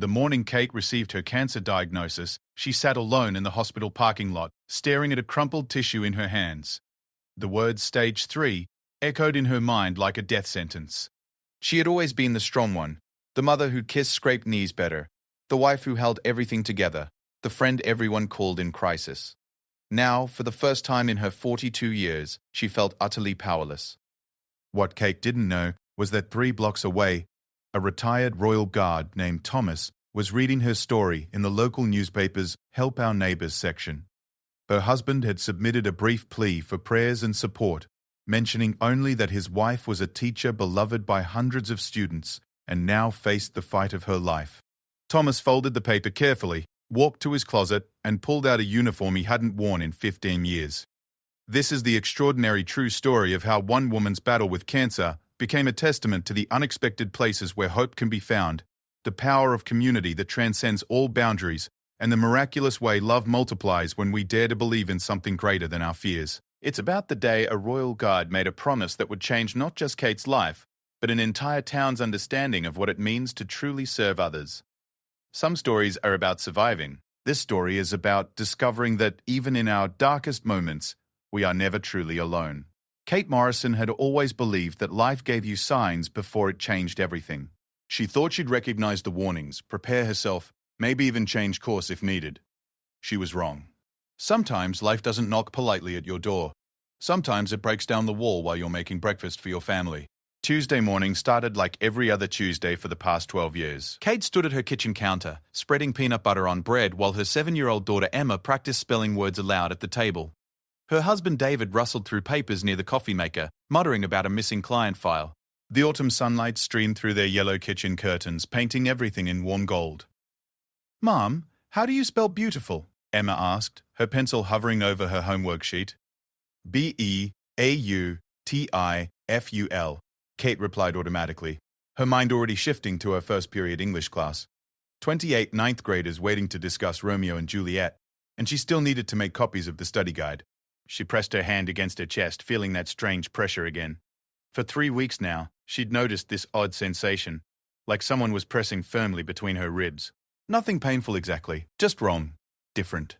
The morning Kate received her cancer diagnosis, she sat alone in the hospital parking lot, staring at a crumpled tissue in her hands. The word stage 3 echoed in her mind like a death sentence. She had always been the strong one, the mother who kissed scraped knees better, the wife who held everything together, the friend everyone called in crisis. Now, for the first time in her 42 years, she felt utterly powerless. What Kate didn't know was that 3 blocks away, a retired Royal Guard named Thomas was reading her story in the local newspaper's Help Our Neighbours section. Her husband had submitted a brief plea for prayers and support, mentioning only that his wife was a teacher beloved by hundreds of students and now faced the fight of her life. Thomas folded the paper carefully, walked to his closet, and pulled out a uniform he hadn't worn in 15 years. This is the extraordinary true story of how one woman's battle with cancer became a testament to the unexpected places where hope can be found, the power of community that transcends all boundaries, and the miraculous way love multiplies when we dare to believe in something greater than our fears. It's about the day a Royal Guard made a promise that would change not just Kate's life, but an entire town's understanding of what it means to truly serve others. Some stories are about surviving. This story is about discovering that even in our darkest moments, we are never truly alone. Kate Morrison had always believed that life gave you signs before it changed everything. She thought she'd recognize the warnings, prepare herself, maybe even change course if needed. She was wrong. Sometimes life doesn't knock politely at your door. Sometimes it breaks down the wall while you're making breakfast for your family. Tuesday morning started like every other Tuesday for the past 12 years. Kate stood at her kitchen counter, spreading peanut butter on bread while her 7-year-old daughter Emma practiced spelling words aloud at the table. Her husband David rustled through papers near the coffee maker, muttering about a missing client file. The autumn sunlight streamed through their yellow kitchen curtains, painting everything in warm gold. "Mom, how do you spell beautiful?" Emma asked, her pencil hovering over her homework sheet. "Beautiful," Kate replied automatically, her mind already shifting to her first period English class. 28 ninth graders waiting to discuss Romeo and Juliet, and she still needed to make copies of the study guide. She pressed her hand against her chest, feeling that strange pressure again. For 3 weeks now, she'd noticed this odd sensation, like someone was pressing firmly between her ribs. Nothing painful exactly, just wrong, different.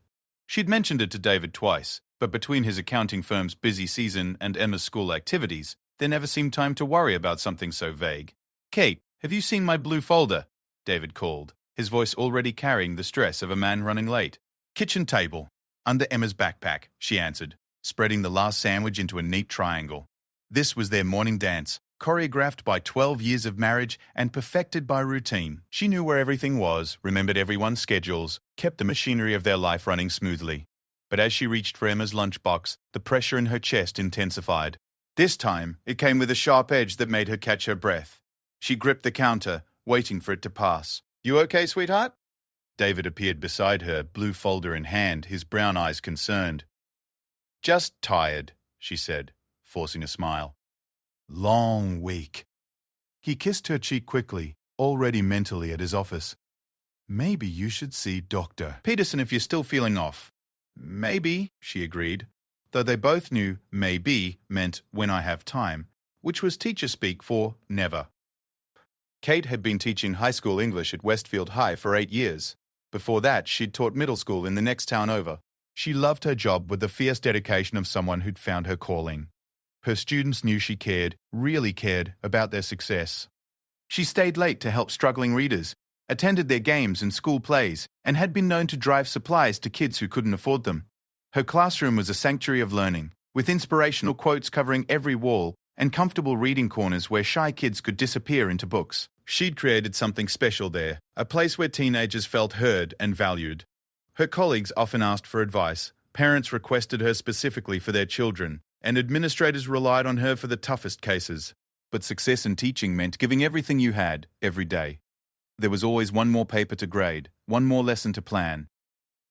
She'd mentioned it to David twice, but between his accounting firm's busy season and Emma's school activities, there never seemed time to worry about something so vague. "Kate, have you seen my blue folder?" David called, his voice already carrying the stress of a man running late. "Kitchen table, under Emma's backpack," she answered, spreading the last sandwich into a neat triangle. This was their morning dance, choreographed by 12 years of marriage and perfected by routine. She knew where everything was, remembered everyone's schedules, kept the machinery of their life running smoothly. But as she reached for Emma's lunchbox, the pressure in her chest intensified. This time, it came with a sharp edge that made her catch her breath. She gripped the counter, waiting for it to pass. "You okay, sweetheart?" David appeared beside her, blue folder in hand, his brown eyes concerned. "Just tired," she said, forcing a smile. "Long week." He kissed her cheek quickly, already mentally at his office. "Maybe you should see Dr. Peterson if you're still feeling off." "Maybe," she agreed, though they both knew maybe meant when I have time, which was teacher speak for never. Kate had been teaching high school English at Westfield High for 8 years. Before that, she'd taught middle school in the next town over. She loved her job with the fierce dedication of someone who'd found her calling. Her students knew she cared, really cared, about their success. She stayed late to help struggling readers, attended their games and school plays, and had been known to drive supplies to kids who couldn't afford them. Her classroom was a sanctuary of learning, with inspirational quotes covering every wall and comfortable reading corners where shy kids could disappear into books. She'd created something special there, a place where teenagers felt heard and valued. Her colleagues often asked for advice, parents requested her specifically for their children, and administrators relied on her for the toughest cases. But success in teaching meant giving everything you had, every day. There was always one more paper to grade, one more lesson to plan,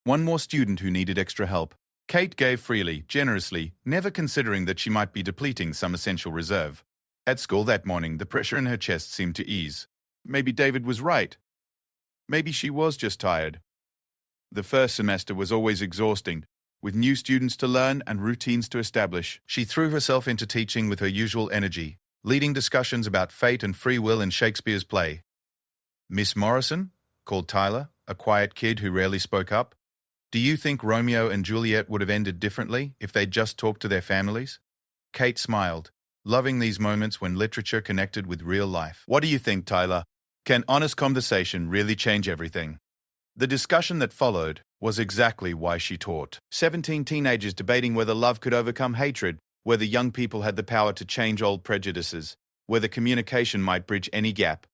one more student who needed extra help. Kate gave freely, generously, never considering that she might be depleting some essential reserve. At school that morning, the pressure in her chest seemed to ease. Maybe David was right. Maybe she was just tired. The first semester was always exhausting, with new students to learn and routines to establish. She threw herself into teaching with her usual energy, leading discussions about fate and free will in Shakespeare's play. "Miss Morrison?" called Tyler, a quiet kid who rarely spoke up. Do you think Romeo and Juliet would have ended differently if they'd just talked to their families? Kate smiled, loving these moments when literature connected with real life. What do you think, Tyler? Can honest conversation really change everything? The discussion that followed was exactly why she taught. 17 teenagers debating whether love could overcome hatred, whether young people had the power to change old prejudices, whether communication might bridge any gap.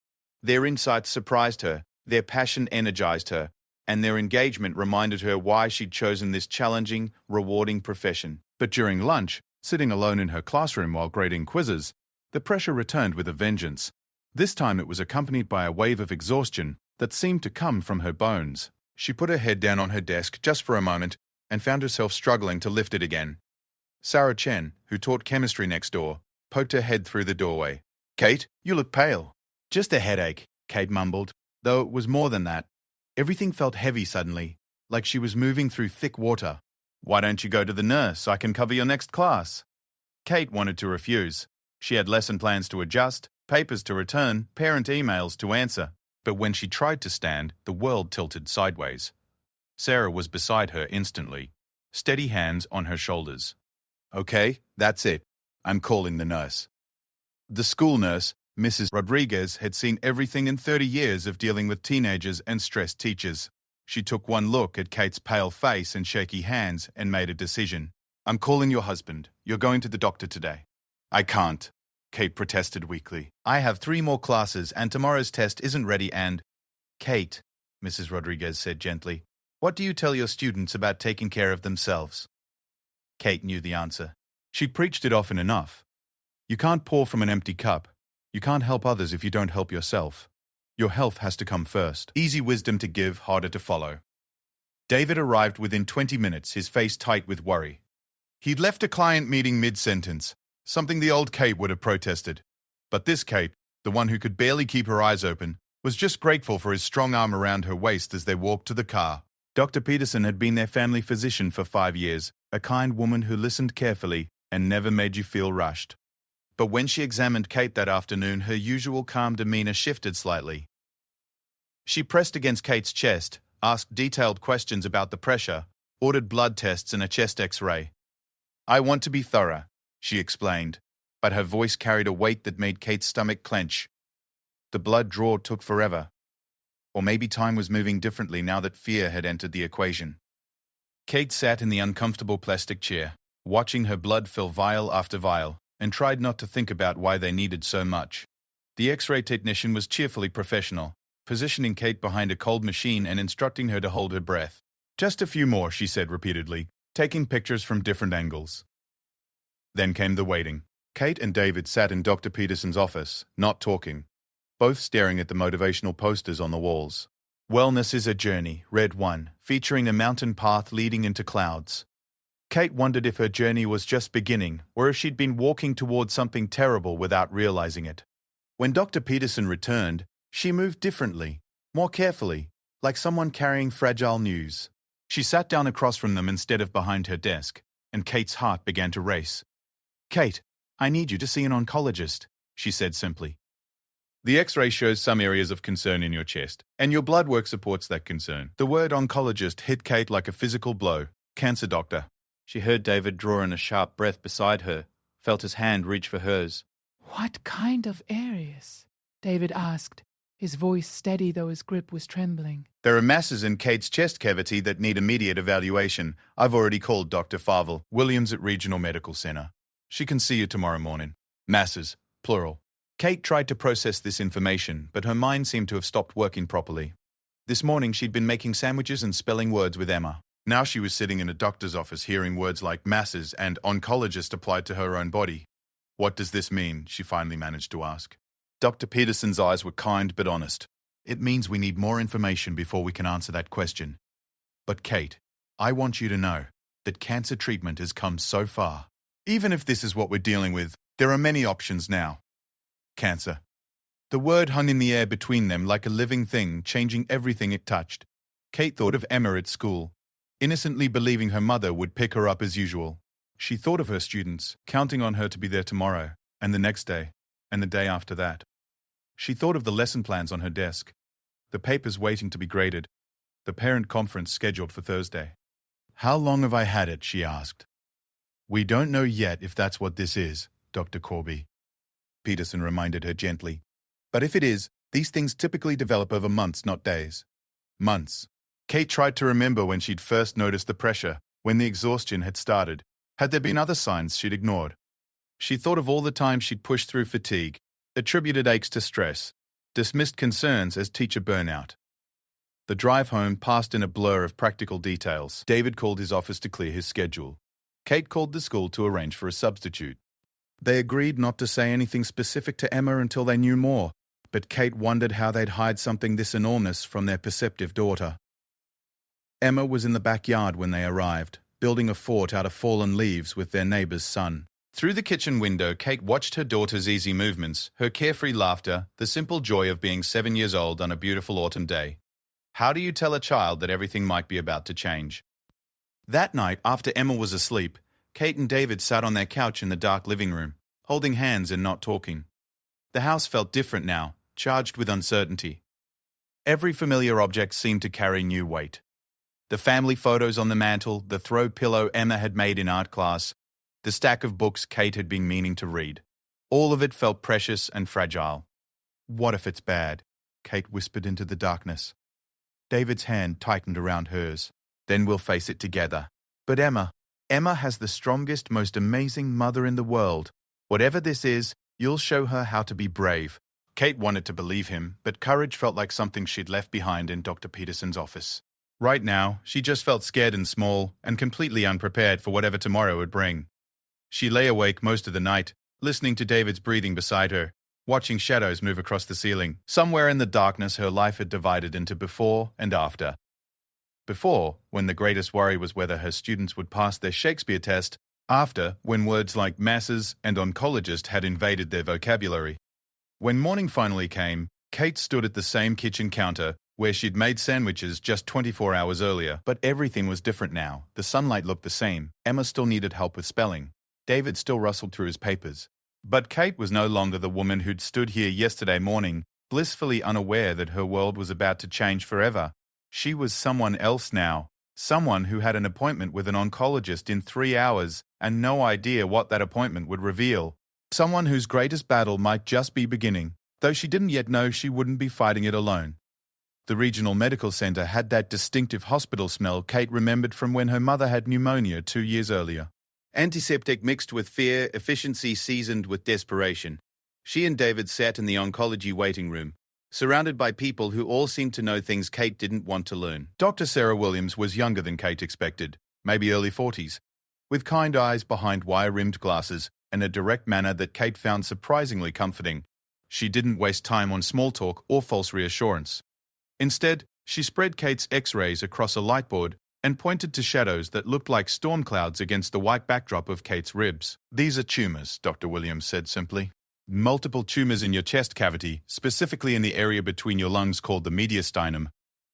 Their insights surprised her, their passion energized her, and their engagement reminded her why she'd chosen this challenging, rewarding profession. But during lunch, sitting alone in her classroom while grading quizzes, the pressure returned with a vengeance. This time it was accompanied by a wave of exhaustion that seemed to come from her bones. She put her head down on her desk just for a moment and found herself struggling to lift it again. Sarah Chen, who taught chemistry next door, poked her head through the doorway. "Kate, you look pale." "Just a headache," Kate mumbled, though it was more than that. Everything felt heavy suddenly, like she was moving through thick water. "Why don't you go to the nurse? I can cover your next class." Kate wanted to refuse. She had lesson plans to adjust, papers to return, parent emails to answer. But when she tried to stand, the world tilted sideways. Sarah was beside her instantly, steady hands on her shoulders. "Okay, that's it. I'm calling the nurse." The school nurse, Mrs. Rodriguez, had seen everything in 30 years of dealing with teenagers and stressed teachers. She took one look at Kate's pale face and shaky hands and made a decision. "I'm calling your husband. You're going to the doctor today." "I can't," Kate protested weakly. "I have 3 more classes and tomorrow's test isn't ready and—" "Kate," Mrs. Rodriguez said gently, "what do you tell your students about taking care of themselves?" Kate knew the answer. She'd preached it often enough. You can't pour from an empty cup. You can't help others if you don't help yourself. Your health has to come first. Easy wisdom to give, harder to follow. David arrived within 20 minutes, his face tight with worry. He'd left a client meeting mid-sentence, something the old Kate would have protested. But this Kate, the one who could barely keep her eyes open, was just grateful for his strong arm around her waist as they walked to the car. Dr. Peterson had been their family physician for 5 years, a kind woman who listened carefully and never made you feel rushed. But when she examined Kate that afternoon, her usual calm demeanor shifted slightly. She pressed against Kate's chest, asked detailed questions about the pressure, ordered blood tests and a chest X-ray. "I want to be thorough," she explained, but her voice carried a weight that made Kate's stomach clench. The blood draw took forever. Or maybe time was moving differently now that fear had entered the equation. Kate sat in the uncomfortable plastic chair, watching her blood fill vial after vial, and tried not to think about why they needed so much. The X-ray technician was cheerfully professional, positioning Kate behind a cold machine and instructing her to hold her breath. "Just a few more," she said repeatedly, taking pictures from different angles. Then came the waiting. Kate and David sat in Dr. Peterson's office, not talking, both staring at the motivational posters on the walls. "Wellness is a journey," read one, featuring a mountain path leading into clouds. Kate wondered if her journey was just beginning, or if she'd been walking towards something terrible without realizing it. When Dr. Peterson returned, she moved differently, more carefully, like someone carrying fragile news. She sat down across from them instead of behind her desk, and Kate's heart began to race. "Kate, I need you to see an oncologist," she said simply. "The X-ray shows some areas of concern in your chest, and your blood work supports that concern." The word oncologist hit Kate like a physical blow. "Cancer doctor." She heard David draw in a sharp breath beside her, felt his hand reach for hers. "What kind of areas?" David asked, his voice steady though his grip was trembling. "There are masses in Kate's chest cavity that need immediate evaluation. I've already called Dr. Favell, Williams at Regional Medical Center. She can see you tomorrow morning." Masses, plural. Kate tried to process this information, but her mind seemed to have stopped working properly. This morning she'd been making sandwiches and spelling words with Emma. Now she was sitting in a doctor's office hearing words like masses and oncologist applied to her own body. "What does this mean?" she finally managed to ask. Dr. Peterson's eyes were kind but honest. "It means we need more information before we can answer that question. But Kate, I want you to know that cancer treatment has come so far. Even if this is what we're dealing with, there are many options now." Cancer. The word hung in the air between them like a living thing, changing everything it touched. Kate thought of Emma at school, innocently believing her mother would pick her up as usual. She thought of her students, counting on her to be there tomorrow, and the next day, and the day after that. She thought of the lesson plans on her desk, The paper's waiting to be graded. The parent conference scheduled for Thursday. How long have I had it? She asked. We don't know yet if that's what this is, Dr. Corby. Peterson reminded her gently. But if it is, these things typically develop over months, not days. Months. Kate tried to remember when she'd first noticed the pressure, when the exhaustion had started. Had there been other signs she'd ignored? She thought of all the times she'd pushed through fatigue, attributed aches to stress, dismissed concerns as teacher burnout. The drive home passed in a blur of practical details. David called his office to clear his schedule. Kate called the school to arrange for a substitute. They agreed not to say anything specific to Emma until they knew more, but Kate wondered how they'd hide something this enormous from their perceptive daughter. Emma was in the backyard when they arrived, building a fort out of fallen leaves with their neighbor's son. Through the kitchen window, Kate watched her daughter's easy movements, her carefree laughter, the simple joy of being 7 years old on a beautiful autumn day. How do you tell a child that everything might be about to change? That night, after Emma was asleep, Kate and David sat on their couch in the dark living room, holding hands and not talking. The house felt different now, charged with uncertainty. Every familiar object seemed to carry new weight. The family photos on the mantel, the throw pillow Emma had made in art class, the stack of books Kate had been meaning to read. All of it felt precious and fragile. What if it's bad? Kate whispered into the darkness. David's hand tightened around hers. Then we'll face it together. But Emma has the strongest, most amazing mother in the world. Whatever this is, you'll show her how to be brave. Kate wanted to believe him, but courage felt like something she'd left behind in Dr. Peterson's office. Right now, she just felt scared and small, and completely unprepared for whatever tomorrow would bring. She lay awake most of the night, listening to David's breathing beside her, watching shadows move across the ceiling. Somewhere in the darkness, her life had divided into before and after. Before, when the greatest worry was whether her students would pass their Shakespeare test. After, when words like masses and oncologist had invaded their vocabulary. When morning finally came, Kate stood at the same kitchen counter where she'd made sandwiches just 24 hours earlier. But everything was different now. The sunlight looked the same. Emma still needed help with spelling. David still rustled through his papers. But Kate was no longer the woman who'd stood here yesterday morning, blissfully unaware that her world was about to change forever. She was someone else now. Someone who had an appointment with an oncologist in 3 hours and no idea what that appointment would reveal. Someone whose greatest battle might just be beginning, though she didn't yet know she wouldn't be fighting it alone. The regional medical center had that distinctive hospital smell Kate remembered from when her mother had pneumonia 2 years earlier. Antiseptic mixed with fear, efficiency seasoned with desperation. She and David sat in the oncology waiting room, surrounded by people who all seemed to know things Kate didn't want to learn. Dr. Sarah Williams was younger than Kate expected, maybe early 40s, with kind eyes behind wire-rimmed glasses and a direct manner that Kate found surprisingly comforting. She didn't waste time on small talk or false reassurance. Instead, she spread Kate's X-rays across a lightboard and pointed to shadows that looked like storm clouds against the white backdrop of Kate's ribs. These are tumors, Dr. Williams said simply. Multiple tumors in your chest cavity, specifically in the area between your lungs called the mediastinum.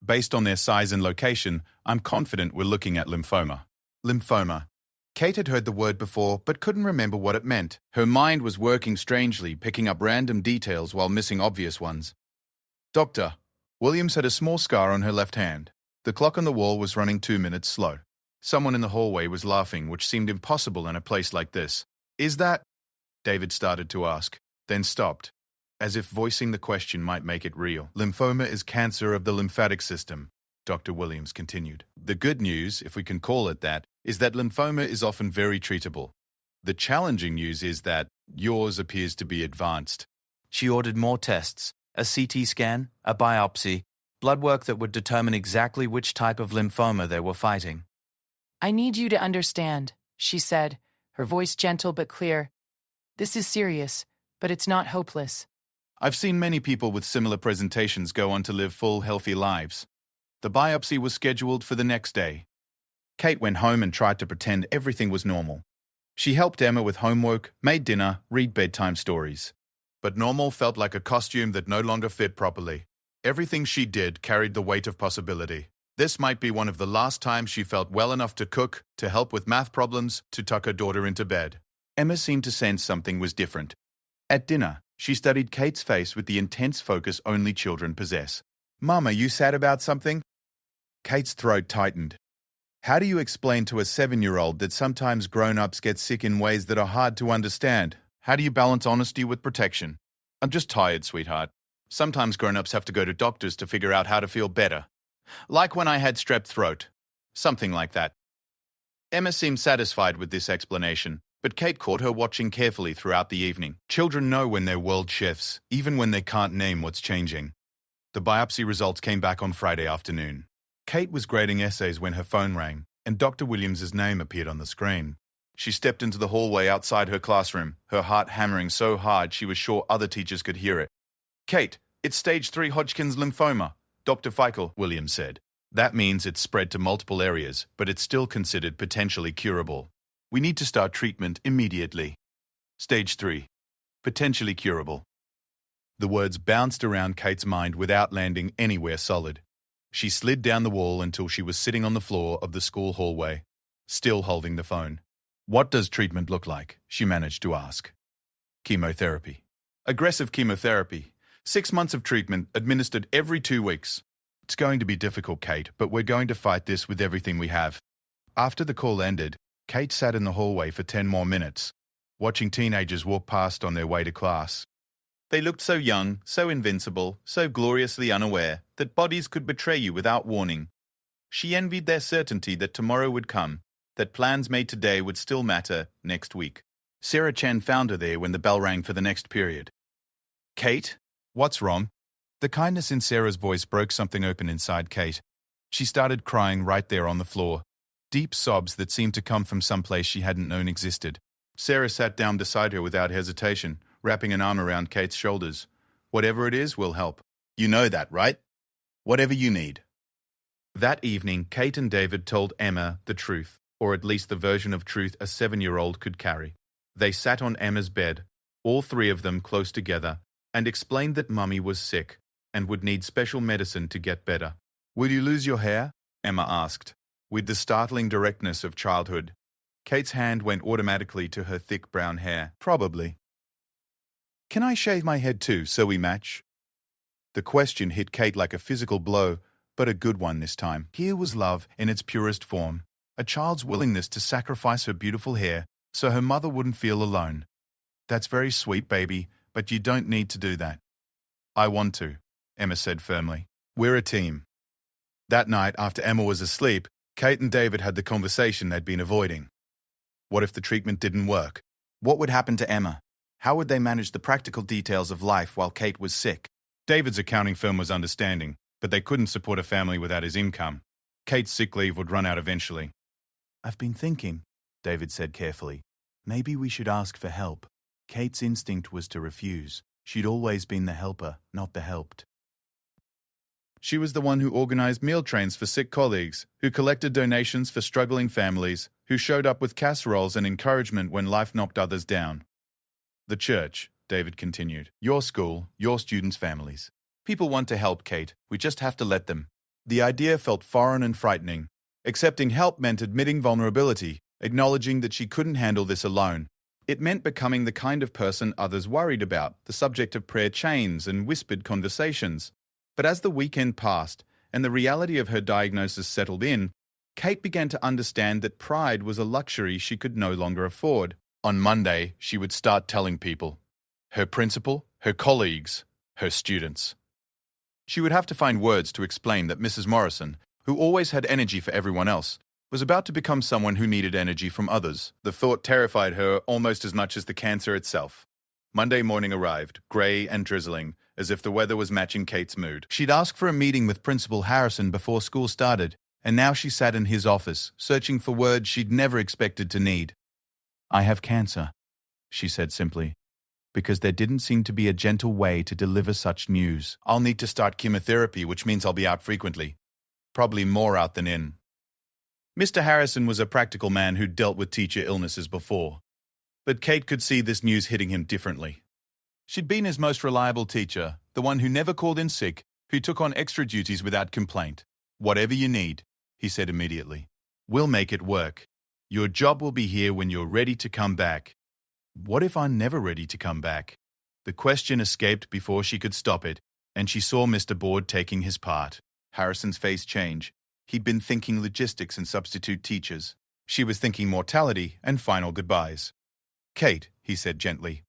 Based on their size and location, I'm confident we're looking at lymphoma. Lymphoma. Kate had heard the word before, but couldn't remember what it meant. Her mind was working strangely, picking up random details while missing obvious ones. Doctor. Williams had a small scar on her left hand. The clock on the wall was running 2 minutes slow. Someone in the hallway was laughing, which seemed impossible in a place like this. Is that? David started to ask, then stopped, as if voicing the question might make it real. Lymphoma is cancer of the lymphatic system, Dr. Williams continued. The good news, if we can call it that, is that lymphoma is often very treatable. The challenging news is that yours appears to be advanced. She ordered more tests, a CT scan, a biopsy, blood work that would determine exactly which type of lymphoma they were fighting. I need you to understand, she said, her voice gentle but clear. This is serious, but it's not hopeless. I've seen many people with similar presentations go on to live full, healthy lives. The biopsy was scheduled for the next day. Kate went home and tried to pretend everything was normal. She helped Emma with homework, made dinner, read bedtime stories. But normal felt like a costume that no longer fit properly. Everything she did carried the weight of possibility. This might be one of the last times she felt well enough to cook, to help with math problems, to tuck her daughter into bed. Emma seemed to sense something was different. At dinner, she studied Kate's face with the intense focus only children possess. Mum, are you sad about something? Kate's throat tightened. How do you explain to a 7-year-old that sometimes grown-ups get sick in ways that are hard to understand? How do you balance honesty with protection? I'm just tired, sweetheart. Sometimes grown-ups have to go to doctors to figure out how to feel better. Like when I had strep throat. Something like that. Emma seemed satisfied with this explanation, but Kate caught her watching carefully throughout the evening. Children know when they're world chefs, even when they can't name what's changing. The biopsy results came back on Friday afternoon. Kate was grading essays when her phone rang, and Dr. Williams's name appeared on the screen. She stepped into the hallway outside her classroom, her heart hammering so hard she was sure other teachers could hear it. Kate, it's stage 3 Hodgkin's lymphoma, Dr. Feichel, Williams said. That means it's spread to multiple areas, but it's still considered potentially curable. We need to start treatment immediately. Stage 3. Potentially curable. The words bounced around Kate's mind without landing anywhere solid. She slid down the wall until she was sitting on the floor of the school hallway, still holding the phone. What does treatment look like? She managed to ask. Chemotherapy. Aggressive chemotherapy. 6 months of treatment administered every 2 weeks. It's going to be difficult, Kate, but we're going to fight this with everything we have. After the call ended, Kate sat in the hallway for 10 more minutes, watching teenagers walk past on their way to class. They looked so young, so invincible, so gloriously unaware that bodies could betray you without warning. She envied their certainty that tomorrow would come, that plans made today would still matter next week. Sarah Chen found her there when the bell rang for the next period. Kate, what's wrong? The kindness in Sarah's voice broke something open inside Kate. She started crying right there on the floor, deep sobs that seemed to come from someplace she hadn't known existed. Sarah sat down beside her without hesitation, wrapping an arm around Kate's shoulders. Whatever it is, we'll help. You know that, right? Whatever you need. That evening, Kate and David told Emma the truth, or at least the version of truth a 7-year-old could carry. They sat on Emma's bed, all 3 of them close together, and explained that Mummy was sick and would need special medicine to get better. Will you lose your hair? Emma asked, with the startling directness of childhood. Kate's hand went automatically to her thick brown hair. Probably. Can I shave my head too, so we match? The question hit Kate like a physical blow, but a good one this time. Here was love in its purest form, a child's willingness to sacrifice her beautiful hair so her mother wouldn't feel alone. That's very sweet, baby, but you don't need to do that. I want to, Emma said firmly. We're a team. That night, after Emma was asleep, Kate and David had the conversation they'd been avoiding. What if the treatment didn't work? What would happen to Emma? How would they manage the practical details of life while Kate was sick? David's accounting firm was understanding, but they couldn't support a family without his income. Kate's sick leave would run out eventually. I've been thinking, David said carefully. Maybe we should ask for help. Kate's instinct was to refuse. She'd always been the helper, not the helped. She was the one who organized meal trains for sick colleagues, who collected donations for struggling families, who showed up with casseroles and encouragement when life knocked others down. The church, David continued. Your school, your students' families. People want to help, Kate. We just have to let them. The idea felt foreign and frightening. Accepting help meant admitting vulnerability, acknowledging that she couldn't handle this alone. It meant becoming the kind of person others worried about, the subject of prayer chains and whispered conversations. But as the weekend passed and the reality of her diagnosis settled in, Kate began to understand that pride was a luxury she could no longer afford. On Monday, she would start telling people. Her principal, her colleagues, her students. She would have to find words to explain that Mrs. Morrison, who always had energy for everyone else, was about to become someone who needed energy from others. The thought terrified her almost as much as the cancer itself. Monday morning arrived, grey and drizzling, as if the weather was matching Kate's mood. She'd asked for a meeting with Principal Harrison before school started, and now she sat in his office, searching for words she'd never expected to need. I have cancer, she said simply, because there didn't seem to be a gentle way to deliver such news. I'll need to start chemotherapy, which means I'll be out frequently. Probably more out than in. Mr. Harrison was a practical man who'd dealt with teacher illnesses before. But Kate could see this news hitting him differently. She'd been his most reliable teacher, the one who never called in sick, who took on extra duties without complaint. Whatever you need, he said immediately. We'll make it work. Your job will be here when you're ready to come back. What if I'm never ready to come back? The question escaped before she could stop it. and she saw Mr. Board taking his part. Harrison's face changed. He'd been thinking logistics and substitute teachers. She was thinking mortality and final goodbyes. "Kate," he said gently,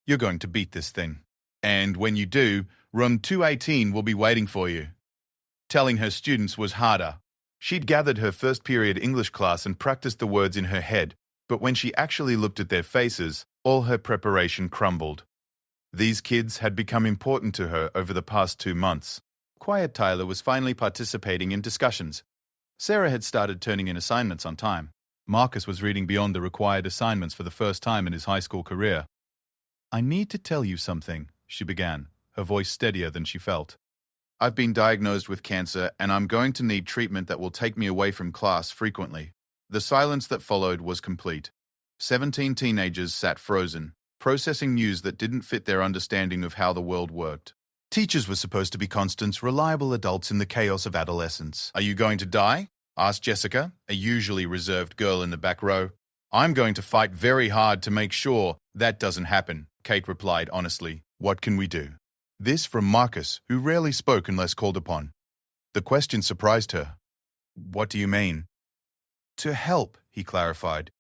"you're going to beat this thing. And when you do, room 218 will be waiting for you." Telling her students was harder. She'd gathered her first period English class and practiced the words in her head, but when she actually looked at their faces, all her preparation crumbled. These kids had become important to her over the past 2 months. Quiet Tyler was finally participating in discussions. Sarah had started turning in assignments on time. Marcus was reading beyond the required assignments for the first time in his high school career. "I need to tell you something," she began, her voice steadier than she felt. "I've been diagnosed with cancer, and I'm going to need treatment that will take me away from class frequently." The silence that followed was complete. 17 teenagers sat frozen, processing news that didn't fit their understanding of how the world worked. Teachers were supposed to be constant, reliable adults in the chaos of adolescence. "Are you going to die?" asked Jessica, a usually reserved girl in the back row. "I'm going to fight very hard to make sure that doesn't happen," Kate replied honestly. "What can we do?" This from Marcus, who rarely spoke unless called upon. The question surprised her. "What do you mean?" "To help," he clarified.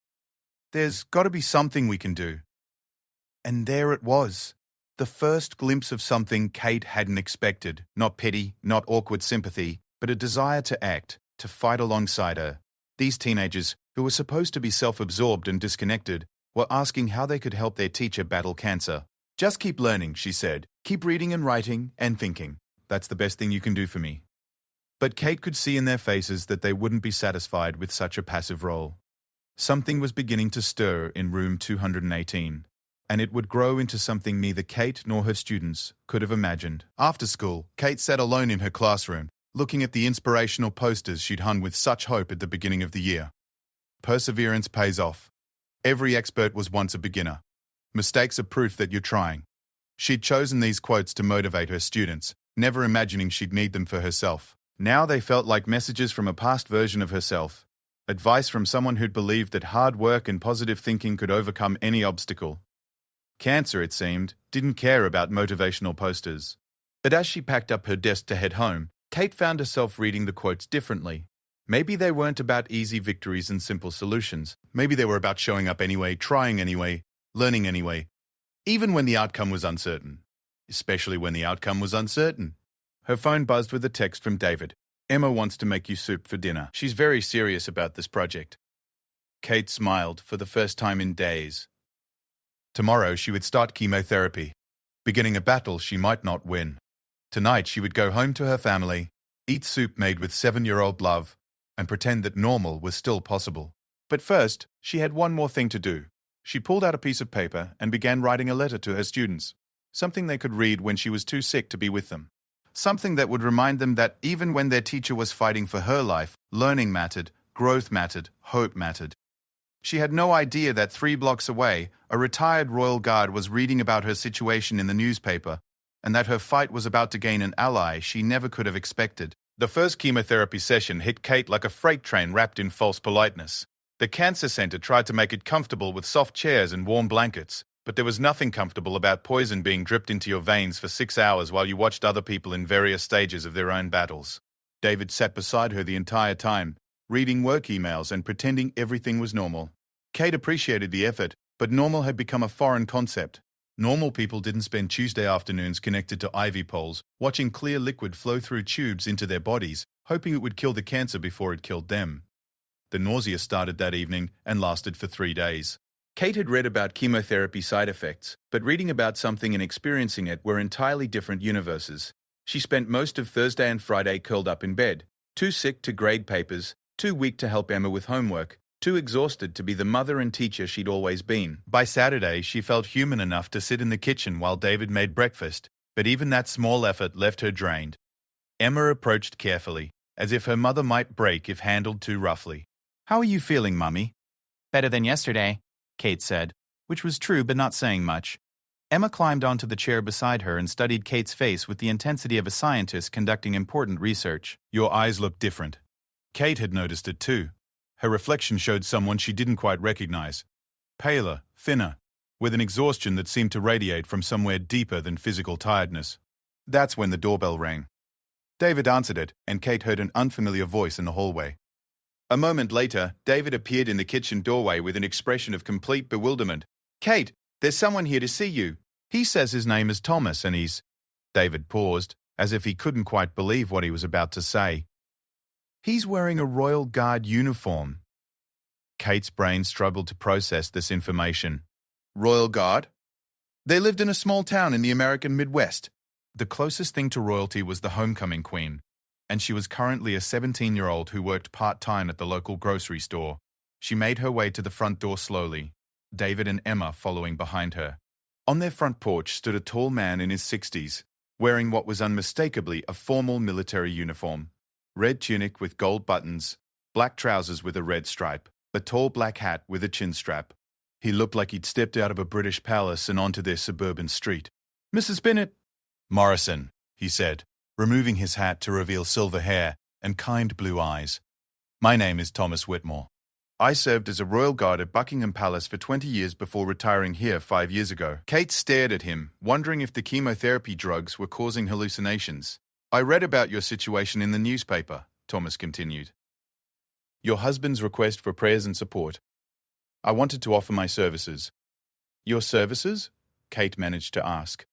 "There's got to be something we can do." And there it was. The first glimpse of something Kate hadn't expected. Not pity, not awkward sympathy, but a desire to act, to fight alongside her. These teenagers, who were supposed to be self-absorbed and disconnected, were asking how they could help their teacher battle cancer. "Just keep learning," she said. "Keep reading and writing and thinking. That's the best thing you can do for me." But Kate could see in their faces that they wouldn't be satisfied with such a passive role. Something was beginning to stir in room 218, and it would grow into something neither Kate nor her students could have imagined. After school, Kate sat alone in her classroom, looking at the inspirational posters she'd hung with such hope at the beginning of the year. Perseverance pays off. Every expert was once a beginner. Mistakes are proof that you're trying. She'd chosen these quotes to motivate her students, never imagining she'd need them for herself. Now they felt like messages from a past version of herself. Advice from someone who'd believed that hard work and positive thinking could overcome any obstacle. Cancer, it seemed, didn't care about motivational posters. But as she packed up her desk to head home, Kate found herself reading the quotes differently. Maybe they weren't about easy victories and simple solutions. Maybe they were about showing up anyway, trying anyway, learning anyway, even when the outcome was uncertain. Especially when the outcome was uncertain. Her phone buzzed with a text from David. "Emma wants to make you soup for dinner. She's very serious about this project." Kate smiled for the first time in days. Tomorrow she would start chemotherapy, beginning a battle she might not win. Tonight she would go home to her family, eat soup made with 7-year-old love, and pretend that normal was still possible. But first, she had one more thing to do. She pulled out a piece of paper and began writing a letter to her students, something they could read when she was too sick to be with them. Something that would remind them that even when their teacher was fighting for her life, learning mattered, growth mattered, hope mattered. She had no idea that 3 blocks away, a retired Royal Guard was reading about her situation in the newspaper, and that her fight was about to gain an ally she never could have expected. The first chemotherapy session hit Kate like a freight train wrapped in false politeness. The cancer center tried to make it comfortable with soft chairs and warm blankets, but there was nothing comfortable about poison being dripped into your veins for 6 hours while you watched other people in various stages of their own battles. David sat beside her the entire time, reading work emails and pretending everything was normal. Kate appreciated the effort, but normal had become a foreign concept. Normal people didn't spend Tuesday afternoons connected to IV poles, watching clear liquid flow through tubes into their bodies, hoping it would kill the cancer before it killed them. The nausea started that evening and lasted for 3 days. Kate had read about chemotherapy side effects, but reading about something and experiencing it were entirely different universes. She spent most of Thursday and Friday curled up in bed, too sick to grade papers, too weak to help Emma with homework, too exhausted to be the mother and teacher she'd always been. By Saturday, she felt human enough to sit in the kitchen while David made breakfast, but even that small effort left her drained. Emma approached carefully, as if her mother might break if handled too roughly. "How are you feeling, Mummy?" "Better than yesterday," Kate said, which was true but not saying much. Emma climbed onto the chair beside her and studied Kate's face with the intensity of a scientist conducting important research. "Your eyes look different." Kate had noticed it too. Her reflection showed someone she didn't quite recognize. Paler, thinner, with an exhaustion that seemed to radiate from somewhere deeper than physical tiredness. That's when the doorbell rang. David answered it, and Kate heard an unfamiliar voice in the hallway. A moment later, David appeared in the kitchen doorway with an expression of complete bewilderment. "Kate, there's someone here to see you. He says his name is Thomas and he's—" David paused, as if he couldn't quite believe what he was about to say. "He's wearing a Royal Guard uniform." Kate's brain struggled to process this information. Royal Guard? They lived in a small town in the American Midwest. The closest thing to royalty was the homecoming queen, and she was currently a 17-year-old who worked part-time at the local grocery store. She made her way to the front door slowly, David and Emma following behind her. On their front porch stood a tall man in his 60s, wearing what was unmistakably a formal military uniform. Red tunic with gold buttons, black trousers with a red stripe, a tall black hat with a chin strap. He looked like he'd stepped out of a British palace and onto their suburban street. "Mrs. Bennet." "Morrison," he said, removing his hat to reveal silver hair and kind blue eyes. "My name is Thomas Whitmore. I served as a royal guard at Buckingham Palace for 20 years before retiring here 5 years ago." Kate stared at him, wondering if the chemotherapy drugs were causing hallucinations. "I read about your situation in the newspaper," Thomas continued. "Your husband's request for prayers and support. I wanted to offer my services." "Your services?" Kate managed to ask.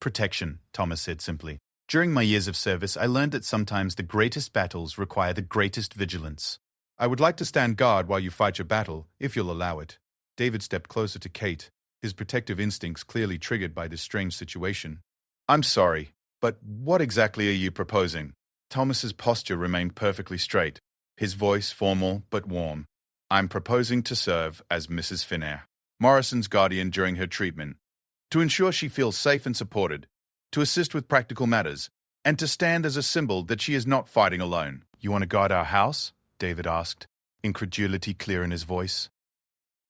"Protection," Thomas said simply. "During my years of service, I learned that sometimes the greatest battles require the greatest vigilance. I would like to stand guard while you fight your battle, if you'll allow it." David stepped closer to Kate, his protective instincts clearly triggered by this strange situation. "I'm sorry, but what exactly are you proposing?" Thomas's posture remained perfectly straight, his voice formal but warm. "I'm proposing to serve as Mrs. Finnair, Morrison's guardian during her treatment, to ensure she feels safe and supported, to assist with practical matters, and to stand as a symbol that she is not fighting alone." "You want to guard our house?" David asked, incredulity clear in his voice.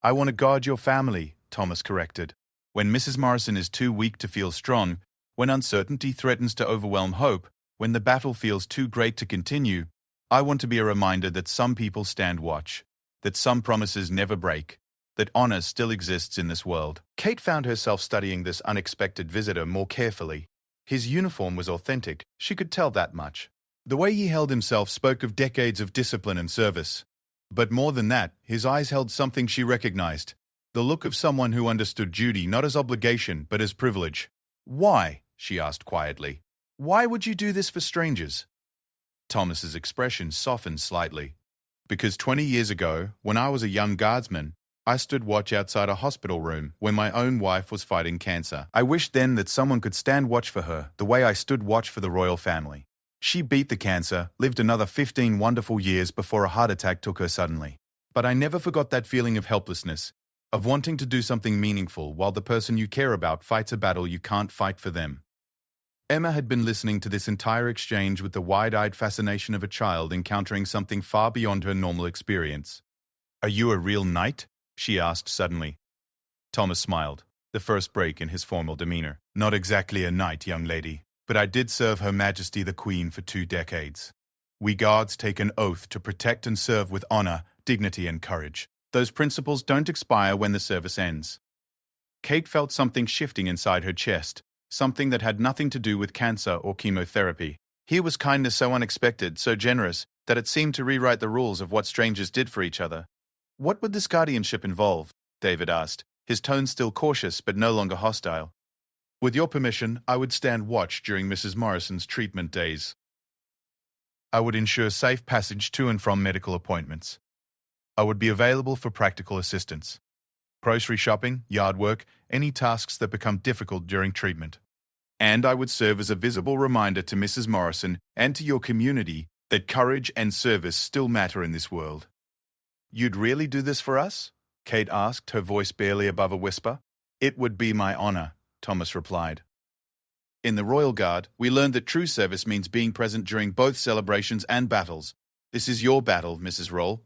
"I want to guard your family," Thomas corrected. "When Mrs. Morrison is too weak to feel strong, when uncertainty threatens to overwhelm hope, when the battle feels too great to continue, I want to be a reminder that some people stand watch, that some promises never break, that honor still exists in this world." Kate found herself studying this unexpected visitor more carefully. His uniform was authentic, she could tell that much. The way he held himself spoke of decades of discipline and service. But more than that, his eyes held something she recognized, the look of someone who understood duty not as obligation but as privilege. "Why?" she asked quietly. "Why would you do this for strangers?" Thomas's expression softened slightly. "Because 20 years ago, when I was a young guardsman, I stood watch outside a hospital room when my own wife was fighting cancer. I wished then that someone could stand watch for her the way I stood watch for the royal family. She beat the cancer, lived another 15 wonderful years before a heart attack took her suddenly. But I never forgot that feeling of helplessness, of wanting to do something meaningful while the person you care about fights a battle you can't fight for them." Emma had been listening to this entire exchange with the wide-eyed fascination of a child encountering something far beyond her normal experience. "Are you a real knight?" she asked suddenly. Thomas smiled, the first break in his formal demeanor. "Not exactly a knight, young lady, but I did serve Her Majesty the Queen for 2 decades. We guards take an oath to protect and serve with honor, dignity, and courage. Those principles don't expire when the service ends." Kate felt something shifting inside her chest, something that had nothing to do with cancer or chemotherapy. Here was kindness so unexpected, so generous, that it seemed to rewrite the rules of what strangers did for each other. "What would this guardianship involve?" David asked, his tone still cautious but no longer hostile. "With your permission, I would stand watch during Mrs. Morrison's treatment days. I would ensure safe passage to and from medical appointments. I would be available for practical assistance. Grocery shopping, yard work, any tasks that become difficult during treatment. And I would serve as a visible reminder to Mrs. Morrison and to your community that courage and service still matter in this world." "You'd really do this for us?" Kate asked, her voice barely above a whisper. "It would be my honor," Thomas replied. "In the Royal Guard, we learned that true service means being present during both celebrations and battles. This is your battle, Mrs. Roll.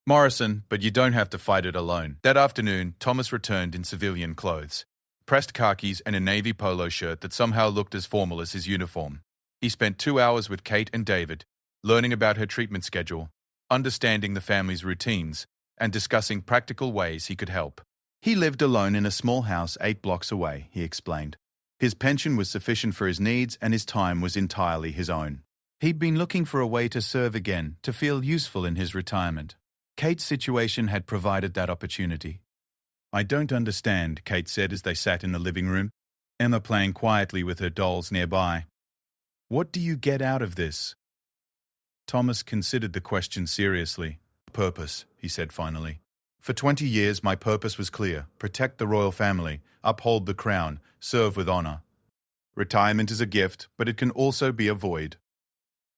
Morrison, but you don't have to fight it alone." That afternoon, Thomas returned in civilian clothes, pressed khakis and a navy polo shirt that somehow looked as formal as his uniform. He spent 2 hours with Kate and David, learning about her treatment schedule, understanding the family's routines, and discussing practical ways he could help. He lived alone in a small house 8 blocks away, he explained. His pension was sufficient for his needs and his time was entirely his own. He'd been looking for a way to serve again, to feel useful in his retirement. Kate's situation had provided that opportunity. "I don't understand," Kate said as they sat in the living room, Emma playing quietly with her dolls nearby. "What do you get out of this?" Thomas considered the question seriously. "Purpose," he said finally. "For 20 years my purpose was clear: protect the royal family, uphold the crown, serve with honor. Retirement is a gift, but it can also be a void.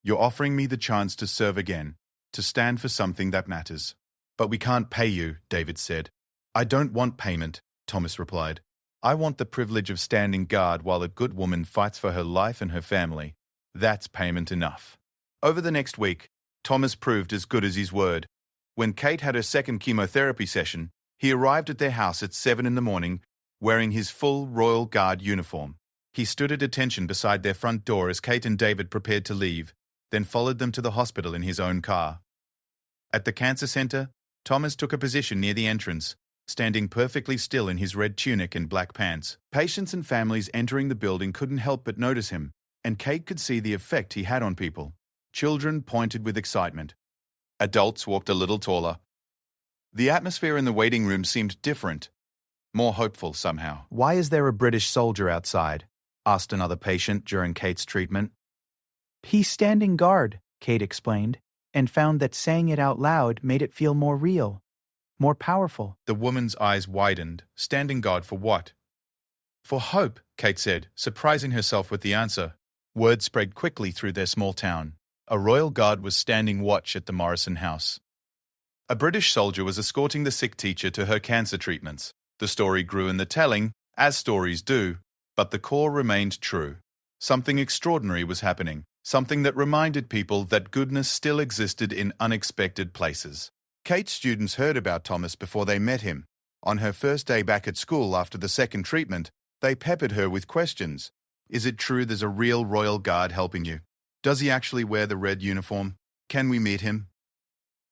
You're offering me the chance to serve again, to stand for something that matters." "But we can't pay you," David said. "I don't want payment," Thomas replied. "I want the privilege of standing guard while a good woman fights for her life and her family. That's payment enough." Over the next week, Thomas proved as good as his word. When Kate had her second chemotherapy session, he arrived at their house at 7 in the morning, wearing his full Royal Guard uniform. He stood at attention beside their front door as Kate and David prepared to leave, then followed them to the hospital in his own car. At the cancer center, Thomas took a position near the entrance, standing perfectly still in his red tunic and black pants. Patients and families entering the building couldn't help but notice him, and Kate could see the effect he had on people. Children pointed with excitement. Adults walked a little taller. The atmosphere in the waiting room seemed different, more hopeful somehow. "Why is there a British soldier outside?" asked another patient during Kate's treatment. "He's standing guard," Kate explained, and found that saying it out loud made it feel more real, more powerful. The woman's eyes widened. Standing guard for what? "For hope," Kate said, surprising herself with the answer. Word spread quickly through their small town. A royal guard was standing watch at the Morrison house. A British soldier was escorting the sick teacher to her cancer treatments. The story grew in the telling, as stories do, but the core remained true. Something extraordinary was happening, something that reminded people that goodness still existed in unexpected places. Kate's students heard about Thomas before they met him. On her first day back at school after the second treatment, they peppered her with questions. "Is it true there's a real royal guard helping you? Does he actually wear the red uniform? Can we meet him?"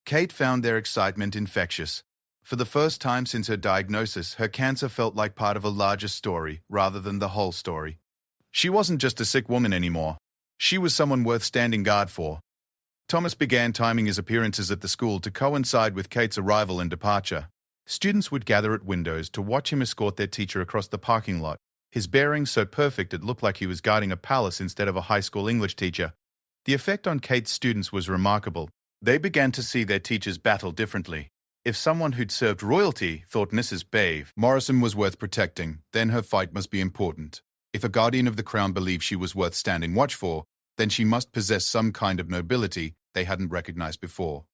Kate found their excitement infectious. For the first time since her diagnosis, her cancer felt like part of a larger story rather than the whole story. She wasn't just a sick woman anymore. She was someone worth standing guard for. Thomas began timing his appearances at the school to coincide with Kate's arrival and departure. Students would gather at windows to watch him escort their teacher across the parking lot, his bearing so perfect it looked like he was guarding a palace instead of a high school English teacher. The effect on Kate's students was remarkable. They began to see their teachers battle differently. If someone who'd served royalty thought Mrs. Morrison was worth protecting, then her fight must be important. If a guardian of the crown believed she was worth standing watch for, then she must possess some kind of nobility they hadn't recognized before.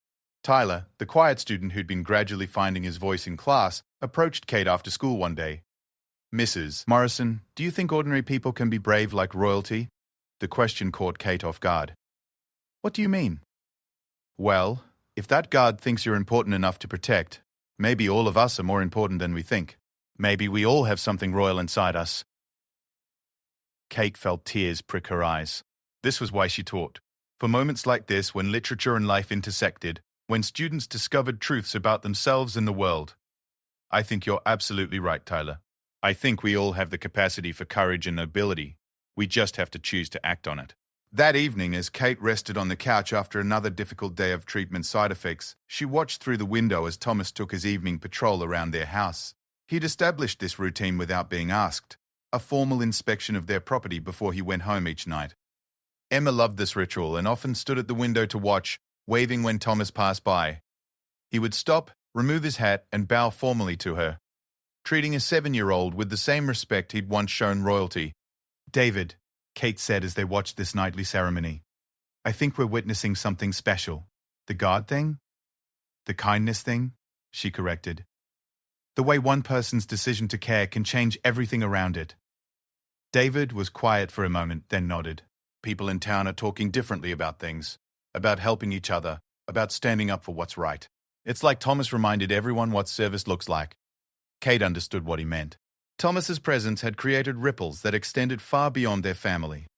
Tyler, the quiet student who'd been gradually finding his voice in class, approached Kate after school one day. "Mrs. Morrison, do you think ordinary people can be brave like royalty?" The question caught Kate off guard. "What do you mean?" "Well, if that guard thinks you're important enough to protect, maybe all of us are more important than we think. Maybe we all have something royal inside us." Kate felt tears prick her eyes. This was why she taught. For moments like this, when literature and life intersected, when students discovered truths about themselves and the world. "I think you're absolutely right, Tyler. I think we all have the capacity for courage and nobility. We just have to choose to act on it." That evening, as Kate rested on the couch after another difficult day of treatment side effects, she watched through the window as Thomas took his evening patrol around their house. He'd established this routine without being asked, a formal inspection of their property before he went home each night. Emma loved this ritual and often stood at the window to watch, waving when Thomas passed by. He would stop, remove his hat, and bow formally to her, treating a 7-year-old with the same respect he'd once shown royalty. "David," Kate said as they watched this nightly ceremony, "I think we're witnessing something special." "The God thing?" "The kindness thing," she corrected. "The way one person's decision to care can change everything around it." David was quiet for a moment, then nodded. "People in town are talking differently about things, about helping each other, about standing up for what's right. It's like Thomas reminded everyone what service looks like." Kate understood what he meant. Thomas's presence had created ripples that extended far beyond their family.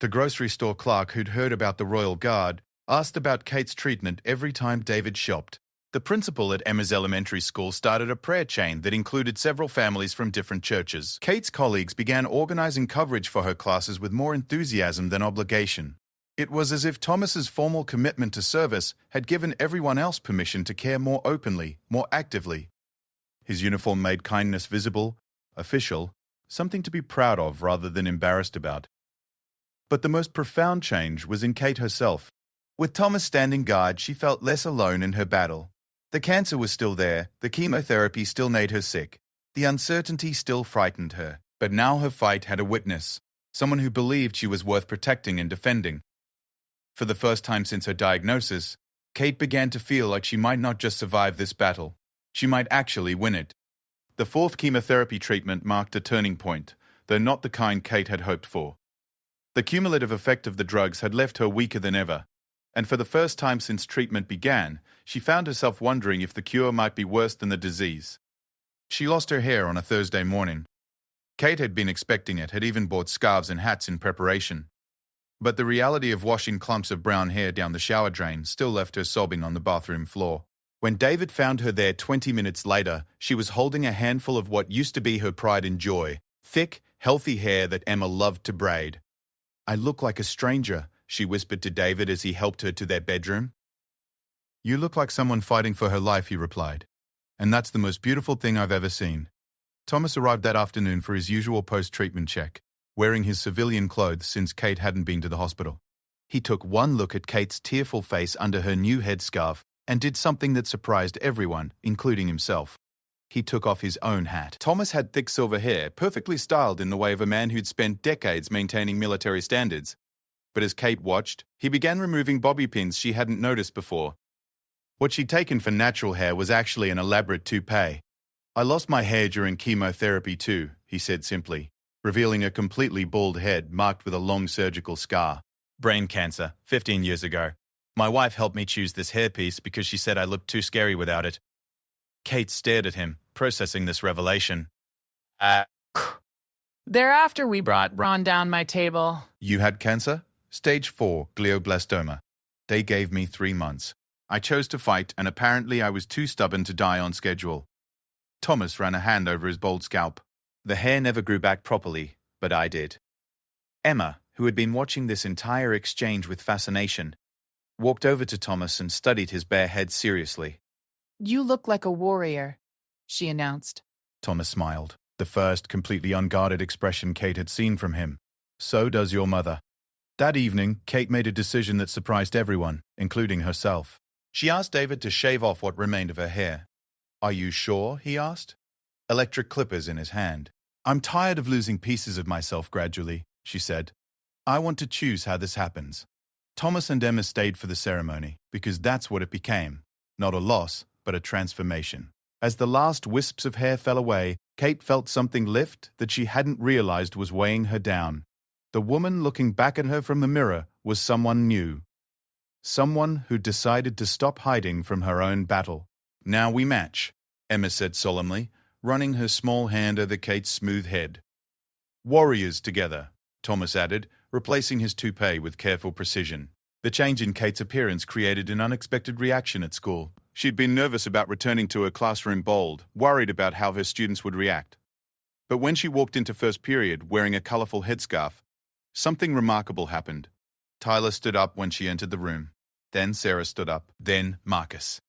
The grocery store clerk who'd heard about the Royal Guard asked about Kate's treatment every time David shopped. The principal at Emma's elementary school started a prayer chain that included several families from different churches. Kate's colleagues began organizing coverage for her classes with more enthusiasm than obligation. It was as if Thomas's formal commitment to service had given everyone else permission to care more openly, more actively. His uniform made kindness visible, official, something to be proud of rather than embarrassed about. But the most profound change was in Kate herself. With Thomas standing guard, she felt less alone in her battle. The cancer was still there, the chemotherapy still made her sick, the uncertainty still frightened her. But now her fight had a witness, someone who believed she was worth protecting and defending. For the first time since her diagnosis, Kate began to feel like she might not just survive this battle, she might actually win it. The fourth chemotherapy treatment marked a turning point, though not the kind Kate had hoped for. The cumulative effect of the drugs had left her weaker than ever, and for the first time since treatment began, she found herself wondering if the cure might be worse than the disease. She lost her hair on a Thursday morning. Kate had been expecting it, had even bought scarves and hats in preparation. But the reality of washing clumps of brown hair down the shower drain still left her sobbing on the bathroom floor. When David found her there 20 minutes later, she was holding a handful of what used to be her pride and joy, thick, healthy hair that Emma loved to braid. "I look like a stranger," she whispered to David as he helped her to their bedroom. "You look like someone fighting for her life," he replied. "And that's the most beautiful thing I've ever seen." Thomas arrived that afternoon for his usual post-treatment check, wearing his civilian clothes since Kate hadn't been to the hospital. He took one look at Kate's tearful face under her new headscarf and did something that surprised everyone, including himself. He took off his own hat. Thomas had thick silver hair, perfectly styled in the way of a man who'd spent decades maintaining military standards. But as Kate watched, he began removing bobby pins she hadn't noticed before. What she'd taken for natural hair was actually an elaborate toupee. "I lost my hair during chemotherapy too," he said simply, revealing a completely bald head marked with a long surgical scar. "Brain cancer, 15 years ago. My wife helped me choose this hairpiece because she said I looked too scary without it." Kate stared at him, processing this revelation. Thereafter, we brought Ron down my table. "You had cancer? Stage 4, glioblastoma. They gave me 3 months. I chose to fight, and apparently I was too stubborn to die on schedule." Thomas ran a hand over his bald scalp. "The hair never grew back properly, but I did." Emma, who had been watching this entire exchange with fascination, walked over to Thomas and studied his bare head seriously. "You look like a warrior," she announced. Thomas smiled, the first completely unguarded expression Kate had seen from him. "So does your mother." That evening, Kate made a decision that surprised everyone, including herself. She asked David to shave off what remained of her hair. "Are you sure?" he asked. Electric clippers in his hand. "I'm tired of losing pieces of myself gradually," she said. "I want to choose how this happens." Thomas and Emma stayed for the ceremony, because that's what it became. Not a loss, but a transformation. As the last wisps of hair fell away, Kate felt something lift that she hadn't realized was weighing her down. The woman looking back at her from the mirror was someone new. Someone who decided to stop hiding from her own battle. "Now we match," Emma said solemnly, running her small hand over Kate's smooth head. "Warriors together," Thomas added, replacing his toupee with careful precision. The change in Kate's appearance created an unexpected reaction at school. She'd been nervous about returning to her classroom bold, worried about how her students would react. But when she walked into first period wearing a colorful headscarf, something remarkable happened. Tyler stood up when she entered the room. Then Sarah stood up. Then Marcus.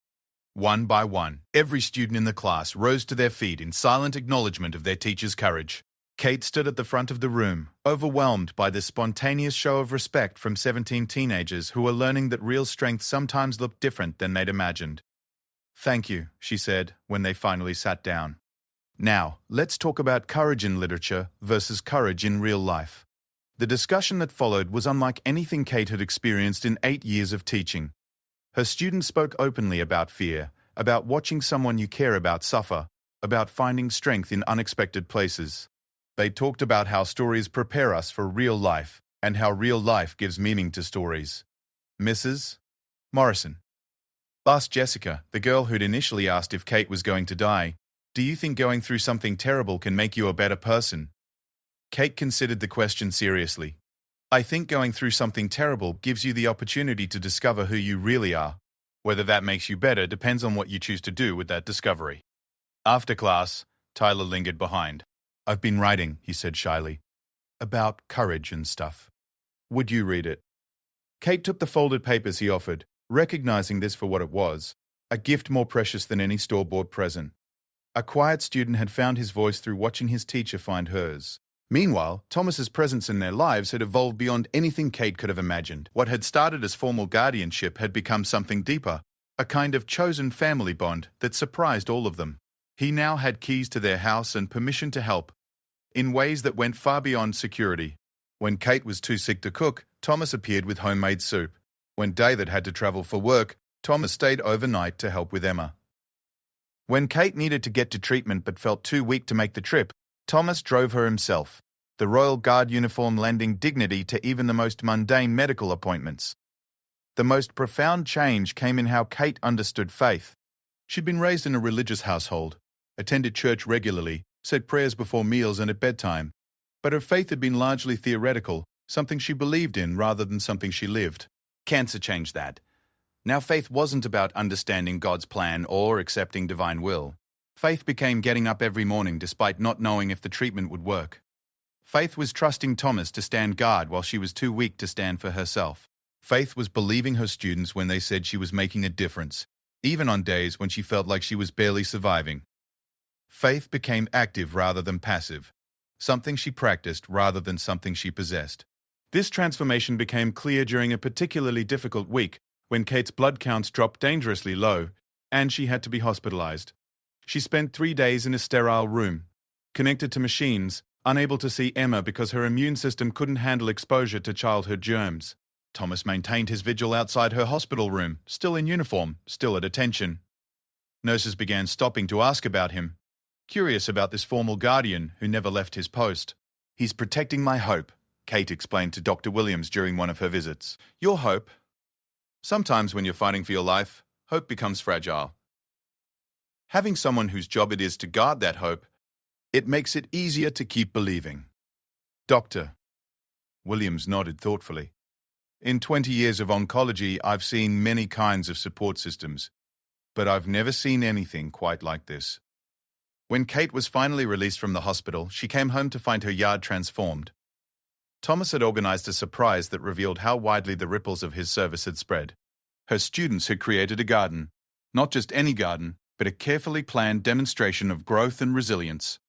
One by one, every student in the class rose to their feet in silent acknowledgement of their teacher's courage. Kate stood at the front of the room, overwhelmed by this spontaneous show of respect from 17 teenagers who were learning that real strength sometimes looked different than they'd imagined. "Thank you," she said when they finally sat down. "Now, let's talk about courage in literature versus courage in real life." The discussion that followed was unlike anything Kate had experienced in 8 years of teaching. Her students spoke openly about fear, about watching someone you care about suffer, about finding strength in unexpected places. They talked about how stories prepare us for real life, and how real life gives meaning to stories. Mrs. Morrison asked Jessica, the girl who'd initially asked if Kate was going to die, "Do you think going through something terrible can make you a better person?" Kate considered the question seriously. "I think going through something terrible gives you the opportunity to discover who you really are. Whether that makes you better depends on what you choose to do with that discovery. After class, Tyler lingered behind. I've been writing, he said shyly, about courage and stuff. Would you read it? Kate took the folded papers he offered, recognizing this for what it was, a gift more precious than any store-bought present. A quiet student had found his voice through watching his teacher find hers. Meanwhile, Thomas's presence in their lives had evolved beyond anything Kate could have imagined. What had started as formal guardianship had become something deeper, a kind of chosen family bond that surprised all of them. He now had keys to their house and permission to help, in ways that went far beyond security. When Kate was too sick to cook, Thomas appeared with homemade soup. When David had to travel for work, Thomas stayed overnight to help with Emma. When Kate needed to get to treatment but felt too weak to make the trip, Thomas drove her himself, the Royal Guard uniform lending dignity to even the most mundane medical appointments. The most profound change came in how Kate understood faith. She'd been raised in a religious household, attended church regularly, said prayers before meals and at bedtime, but her faith had been largely theoretical, something she believed in rather than something she lived. Cancer changed that. Now faith wasn't about understanding God's plan or accepting divine will. Faith became getting up every morning despite not knowing if the treatment would work. Faith was trusting Thomas to stand guard while she was too weak to stand for herself. Faith was believing her students when they said she was making a difference, even on days when she felt like she was barely surviving. Faith became active rather than passive, something she practiced rather than something she possessed. This transformation became clear during a particularly difficult week when Kate's blood counts dropped dangerously low and she had to be hospitalized. She spent 3 days in a sterile room, connected to machines, unable to see Emma because her immune system couldn't handle exposure to childhood germs. Thomas maintained his vigil outside her hospital room, still in uniform, still at attention. Nurses began stopping to ask about him, curious about this formal guardian who never left his post. He's protecting my hope, Kate explained to Dr. Williams during one of her visits. Your hope? Sometimes when you're fighting for your life, hope becomes fragile. Having someone whose job it is to guard that hope, it makes it easier to keep believing. Doctor. Williams nodded thoughtfully. In 20 years of oncology, I've seen many kinds of support systems, but I've never seen anything quite like this. When Kate was finally released from the hospital, she came home to find her yard transformed. Thomas had organized a surprise that revealed how widely the ripples of his service had spread. Her students had created a garden, not just any garden, but a carefully planned demonstration of growth and resilience.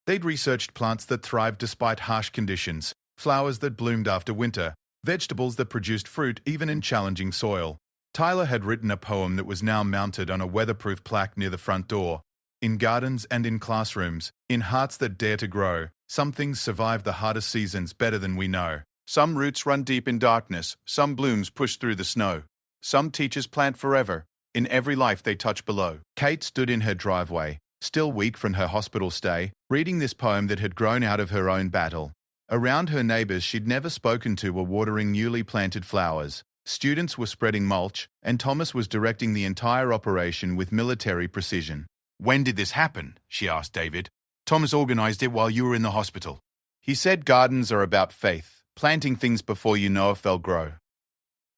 They'd researched plants that thrived despite harsh conditions, flowers that bloomed after winter, vegetables that produced fruit even in challenging soil. Tyler had written a poem that was now mounted on a weatherproof plaque near the front door. In gardens and in classrooms, in hearts that dare to grow, some things survive the hardest seasons better than we know. Some roots run deep in darkness, some blooms push through the snow. Some teachers plant forever, in every life they touch below. Kate stood in her driveway, still weak from her hospital stay, reading this poem that had grown out of her own battle. Around her neighbors she'd never spoken to were watering newly planted flowers. Students were spreading mulch, and Thomas was directing the entire operation with military precision. When did this happen? She asked David. Thomas organized it while you were in the hospital. He said gardens are about faith, planting things before you know if they'll grow.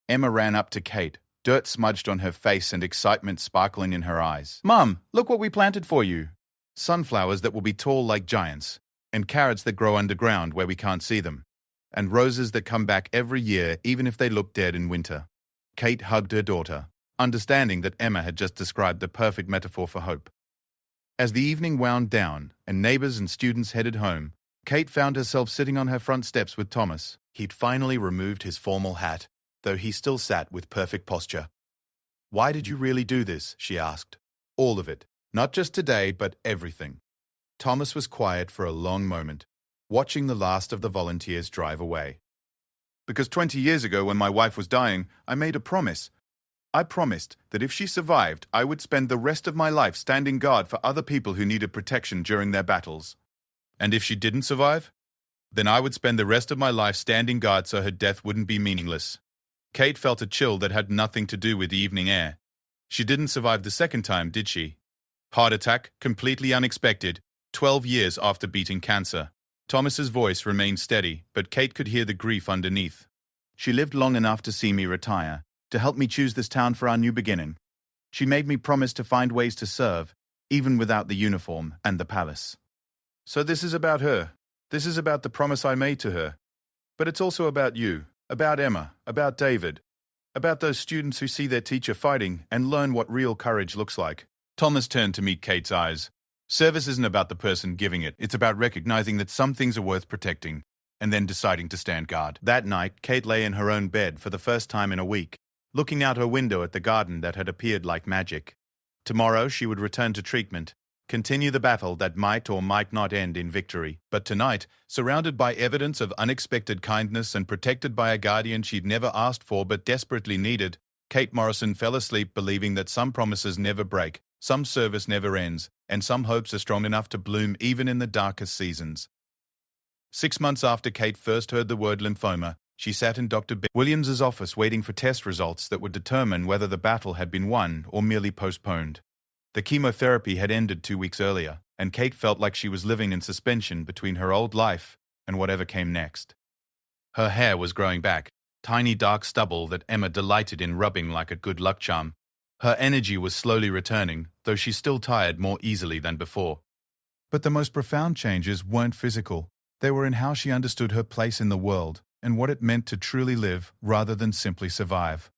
Emma ran up to Kate, dirt smudged on her face and excitement sparkling in her eyes. Mum, look what we planted for you. Sunflowers that will be tall like giants, and carrots that grow underground where we can't see them, and roses that come back every year even if they look dead in winter. Kate hugged her daughter, understanding that Emma had just described the perfect metaphor for hope. As the evening wound down and neighbors and students headed home, Kate found herself sitting on her front steps with Thomas. He'd finally removed his formal hat, though he still sat with perfect posture. Why did you really do this? She asked. All of it. Not just today, but everything. Thomas was quiet for a long moment, watching the last of the volunteers drive away. Because 20 years ago, when my wife was dying, I made a promise. I promised that if she survived, I would spend the rest of my life standing guard for other people who needed protection during their battles. And if she didn't survive, then I would spend the rest of my life standing guard so her death wouldn't be meaningless. Kate felt a chill that had nothing to do with the evening air. She didn't survive the second time, did she? Heart attack, completely unexpected, 12 years after beating cancer. Thomas's voice remained steady, but Kate could hear the grief underneath. She lived long enough to see me retire, to help me choose this town for our new beginning. She made me promise to find ways to serve, even without the uniform and the palace. So this is about her. This is about the promise I made to her. But it's also about you, about Emma, about David, about those students who see their teacher fighting and learn what real courage looks like. Thomas turned to meet Kate's eyes. Service isn't about the person giving it. It's about recognizing that some things are worth protecting and then deciding to stand guard. That night, Kate lay in her own bed for the first time in a week, looking out her window at the garden that had appeared like magic. Tomorrow she would return to treatment, continue the battle that might or might not end in victory. But tonight, surrounded by evidence of unexpected kindness and protected by a guardian she'd never asked for but desperately needed, Kate Morrison fell asleep believing that some promises never break, some service never ends, and some hopes are strong enough to bloom even in the darkest seasons. 6 months after Kate first heard the word lymphoma, she sat in Dr. Williams's office waiting for test results that would determine whether the battle had been won or merely postponed. The chemotherapy had ended 2 weeks earlier, and Kate felt like she was living in suspension between her old life and whatever came next. Her hair was growing back, tiny dark stubble that Emma delighted in rubbing like a good luck charm. Her energy was slowly returning, though she still tired more easily than before. But the most profound changes weren't physical. They were in how she understood her place in the world and what it meant to truly live rather than simply survive.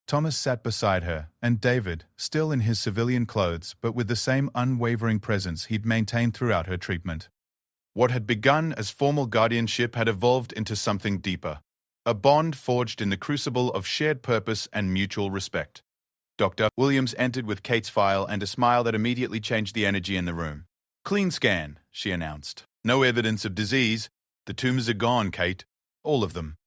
Thomas sat beside her, and David, still in his civilian clothes but with the same unwavering presence he'd maintained throughout her treatment. What had begun as formal guardianship had evolved into something deeper, a bond forged in the crucible of shared purpose and mutual respect. Dr. Williams entered with Kate's file and a smile that immediately changed the energy in the room. "Clean scan," she announced. "No evidence of disease. The tumors are gone, Kate. All of them."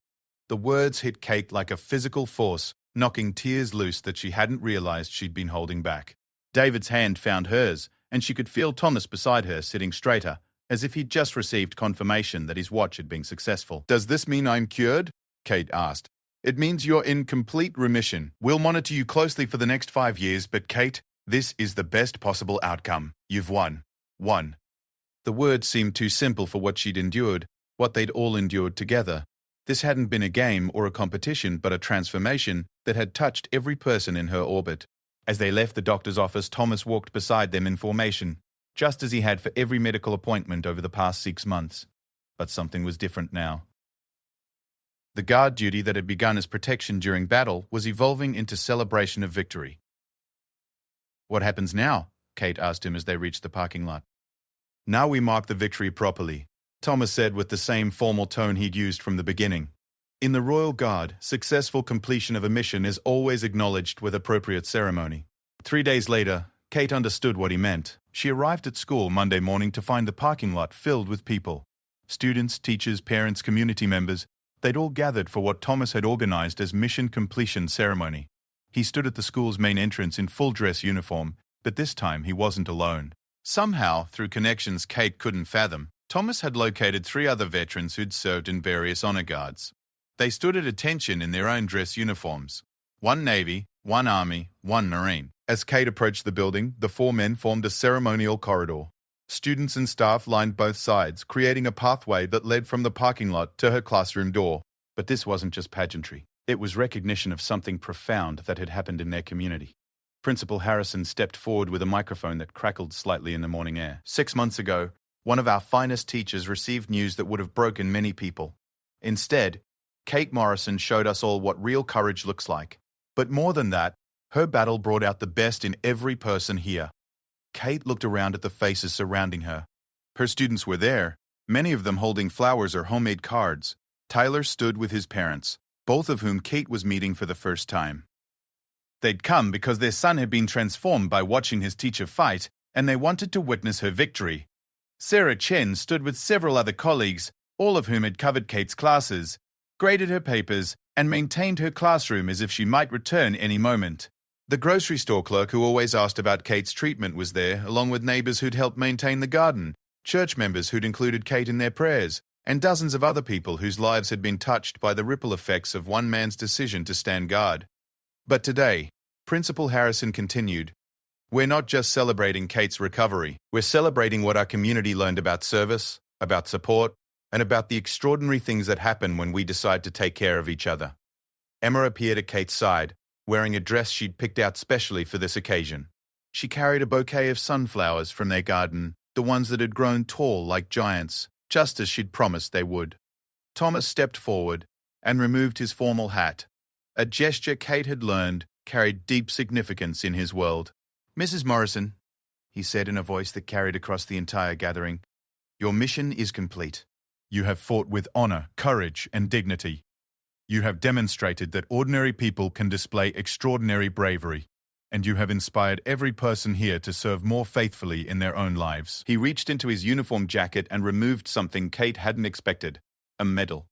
The words hit Kate like a physical force, knocking tears loose that she hadn't realized she'd been holding back. David's hand found hers, and she could feel Thomas beside her sitting straighter, as if he'd just received confirmation that his watch had been successful. "Does this mean I'm cured?" Kate asked. "It means you're in complete remission. We'll monitor you closely for the next 5 years, but Kate, this is the best possible outcome. You've won. Won." The words seemed too simple for what she'd endured, what they'd all endured together. This hadn't been a game or a competition, but a transformation that had touched every person in her orbit. As they left the doctor's office, Thomas walked beside them in formation, just as he had for every medical appointment over the past 6 months. But something was different now. The guard duty that had begun as protection during battle was evolving into celebration of victory. "What happens now?" Kate asked him as they reached the parking lot. "Now we mark the victory properly," Thomas said with the same formal tone he'd used from the beginning. In the Royal Guard, successful completion of a mission is always acknowledged with appropriate ceremony. 3 days later, Kate understood what he meant. She arrived at school Monday morning to find the parking lot filled with people. Students, teachers, parents, community members, they'd all gathered for what Thomas had organized as mission completion ceremony. He stood at the school's main entrance in full dress uniform, but this time he wasn't alone. Somehow, through connections Kate couldn't fathom, Thomas had located 3 other veterans who'd served in various honor guards. They stood at attention in their own dress uniforms. 1 Navy, 1 Army, 1 Marine. As Kate approached the building, the 4 men formed a ceremonial corridor. Students and staff lined both sides, creating a pathway that led from the parking lot to her classroom door. But this wasn't just pageantry. It was recognition of something profound that had happened in their community. Principal Harrison stepped forward with a microphone that crackled slightly in the morning air. 6 months ago, one of our finest teachers received news that would have broken many people. Instead, Kate Morrison showed us all what real courage looks like. But more than that, her battle brought out the best in every person here. Kate looked around at the faces surrounding her. Her students were there, many of them holding flowers or homemade cards. Tyler stood with his parents, both of whom Kate was meeting for the first time. They'd come because their son had been transformed by watching his teacher fight, and they wanted to witness her victory. Sarah Chen stood with several other colleagues, all of whom had covered Kate's classes, graded her papers, and maintained her classroom as if she might return any moment. The grocery store clerk who always asked about Kate's treatment was there, along with neighbors who'd helped maintain the garden, church members who'd included Kate in their prayers, and dozens of other people whose lives had been touched by the ripple effects of one man's decision to stand guard. But today, Principal Harrison continued, "We're not just celebrating Kate's recovery. We're celebrating what our community learned about service, about support, and about the extraordinary things that happen when we decide to take care of each other." Emma appeared at Kate's side, wearing a dress she'd picked out specially for this occasion. She carried a bouquet of sunflowers from their garden, the ones that had grown tall like giants, just as she'd promised they would. Thomas stepped forward and removed his formal hat, a gesture Kate had learned carried deep significance in his world. "Mrs. Morrison," he said in a voice that carried across the entire gathering, "your mission is complete. You have fought with honor, courage, and dignity. You have demonstrated that ordinary people can display extraordinary bravery, and you have inspired every person here to serve more faithfully in their own lives." He reached into his uniform jacket and removed something Kate hadn't expected, a medal.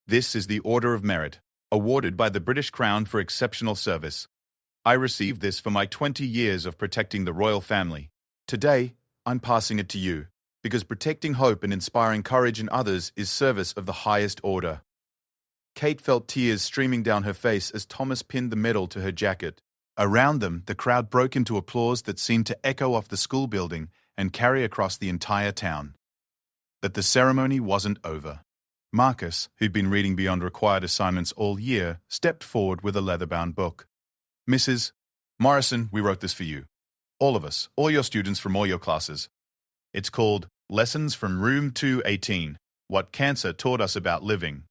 "This is the Order of Merit, awarded by the British Crown for exceptional service. I received this for my 20 years of protecting the royal family. Today, I'm passing it to you, because protecting hope and inspiring courage in others is service of the highest order." Kate felt tears streaming down her face as Thomas pinned the medal to her jacket. Around them, the crowd broke into applause that seemed to echo off the school building and carry across the entire town. But the ceremony wasn't over. Marcus, who'd been reading beyond required assignments all year, stepped forward with a leather-bound book. "Mrs. Morrison, we wrote this for you. All of us, all your students from all your classes. It's called Lessons from Room 218, What Cancer Taught Us About Living."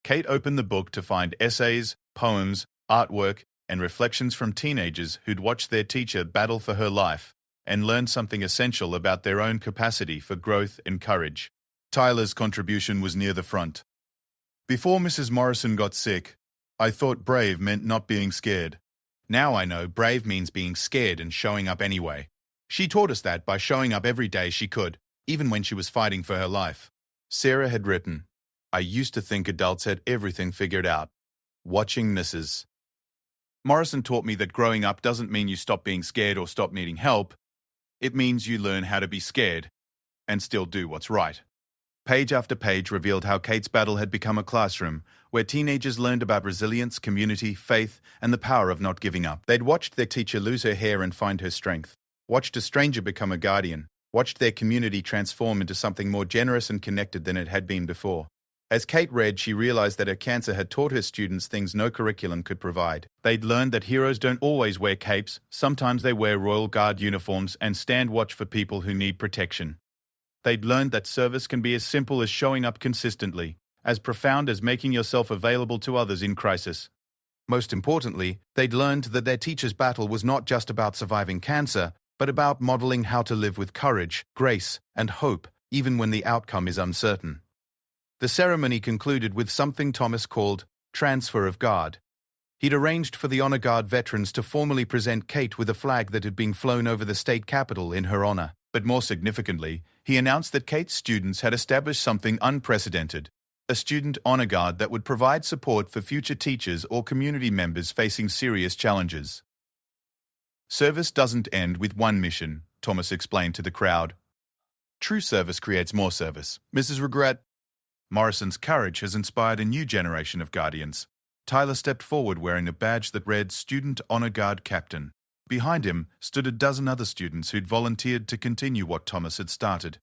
Kate opened the book to find essays, poems, artwork, and reflections from teenagers who'd watched their teacher battle for her life and learned something essential about their own capacity for growth and courage. Tyler's contribution was near the front. "Before Mrs. Morrison got sick, I thought brave meant not being scared. Now I know brave means being scared and showing up anyway. She taught us that by showing up every day she could, even when she was fighting for her life." Sarah had written, "I used to think adults had everything figured out. Watching Mrs. Morrison taught me that growing up doesn't mean you stop being scared or stop needing help. It means you learn how to be scared and still do what's right." Page after page revealed how Kate's battle had become a classroom where teenagers learned about resilience, community, faith, and the power of not giving up. They'd watched their teacher lose her hair and find her strength, watched a stranger become a guardian, watched their community transform into something more generous and connected than it had been before. As Kate read, she realized that her cancer had taught her students things no curriculum could provide. They'd learned that heroes don't always wear capes, sometimes they wear Royal Guard uniforms and stand watch for people who need protection. They'd learned that service can be as simple as showing up consistently, as profound as making yourself available to others in crisis. Most importantly, they'd learned that their teacher's battle was not just about surviving cancer, but about modeling how to live with courage, grace, and hope, even when the outcome is uncertain. The ceremony concluded with something Thomas called transfer of guard. He'd arranged for the Honor Guard veterans to formally present Kate with a flag that had been flown over the state capitol in her honor. But more significantly, he announced that Kate's students had established something unprecedented, a student honor guard that would provide support for future teachers or community members facing serious challenges. "Service doesn't end with one mission," Thomas explained to the crowd. "True service creates more service. Mrs. Regret." Morrison's courage has inspired a new generation of guardians. Tyler stepped forward wearing a badge that read Student Honor Guard Captain. Behind him stood a dozen other students who'd volunteered to continue what Thomas had started.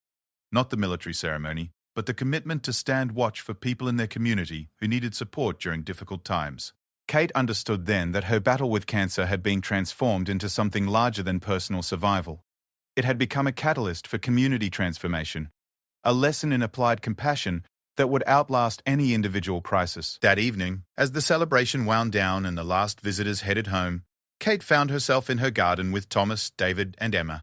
Not the military ceremony, but the commitment to stand watch for people in their community who needed support during difficult times. Kate understood then that her battle with cancer had been transformed into something larger than personal survival. It had become a catalyst for community transformation, a lesson in applied compassion that would outlast any individual crisis. That evening, as the celebration wound down and the last visitors headed home, Kate found herself in her garden with Thomas, David, and Emma.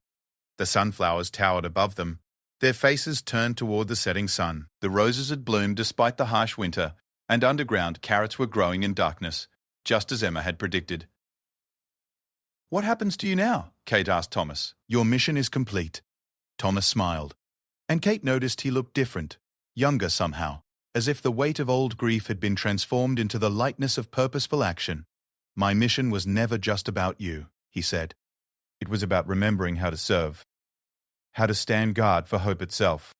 The sunflowers towered above them, their faces turned toward the setting sun. The roses had bloomed despite the harsh winter, and underground carrots were growing in darkness, just as Emma had predicted. "What happens to you now?" Kate asked Thomas. "Your mission is complete." Thomas smiled, and Kate noticed he looked different, younger somehow, as if the weight of old grief had been transformed into the lightness of purposeful action. "My mission was never just about you," he said. "It was about remembering how to serve, how to stand guard for hope itself.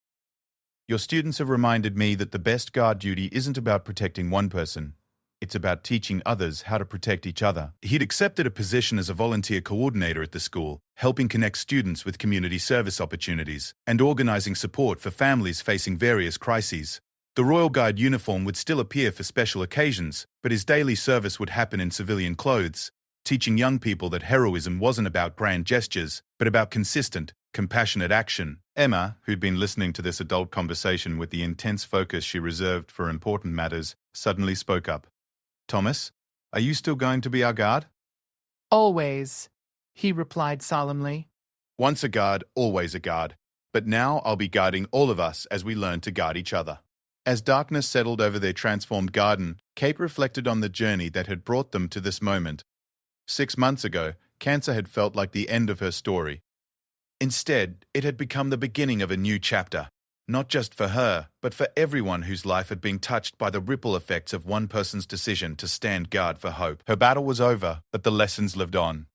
Your students have reminded me that the best guard duty isn't about protecting one person. It's about teaching others how to protect each other." He'd accepted a position as a volunteer coordinator at the school, helping connect students with community service opportunities and organizing support for families facing various crises. The Royal Guard uniform would still appear for special occasions, but his daily service would happen in civilian clothes, teaching young people that heroism wasn't about grand gestures, but about consistent, compassionate action. Emma, who'd been listening to this adult conversation with the intense focus she reserved for important matters, suddenly spoke up. Thomas, are you still going to be our guard? Always, he replied solemnly. Once a guard, always a guard. But now I'll be guarding all of us as we learn to guard each other. As darkness settled over their transformed garden, Kate reflected on the journey that had brought them to this moment. 6 months ago, cancer had felt like the end of her story. Instead, it had become the beginning of a new chapter, not just for her, but for everyone whose life had been touched by the ripple effects of one person's decision to stand guard for hope. Her battle was over, but the lessons lived on.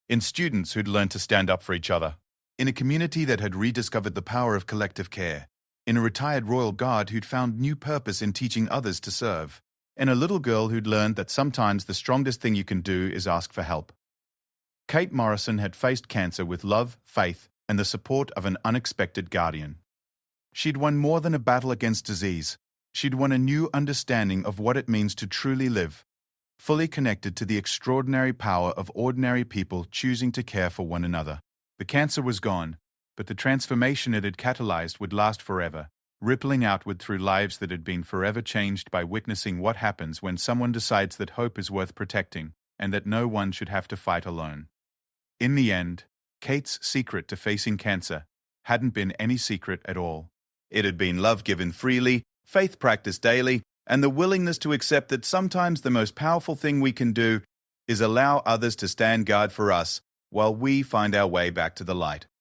In students who'd learned to stand up for each other, in a community that had rediscovered the power of collective care, in a retired royal guard who'd found new purpose in teaching others to serve, and a little girl who'd learned that sometimes the strongest thing you can do is ask for help. Kate Morrison had faced cancer with love, faith, and the support of an unexpected guardian. She'd won more than a battle against disease. She'd won a new understanding of what it means to truly live, fully connected to the extraordinary power of ordinary people choosing to care for one another. The cancer was gone, but the transformation it had catalyzed would last forever, rippling outward through lives that had been forever changed by witnessing what happens when someone decides that hope is worth protecting and that no one should have to fight alone. In the end, Kate's secret to facing cancer hadn't been any secret at all. It had been love given freely, faith practiced daily, and the willingness to accept that sometimes the most powerful thing we can do is allow others to stand guard for us while we find our way back to the light.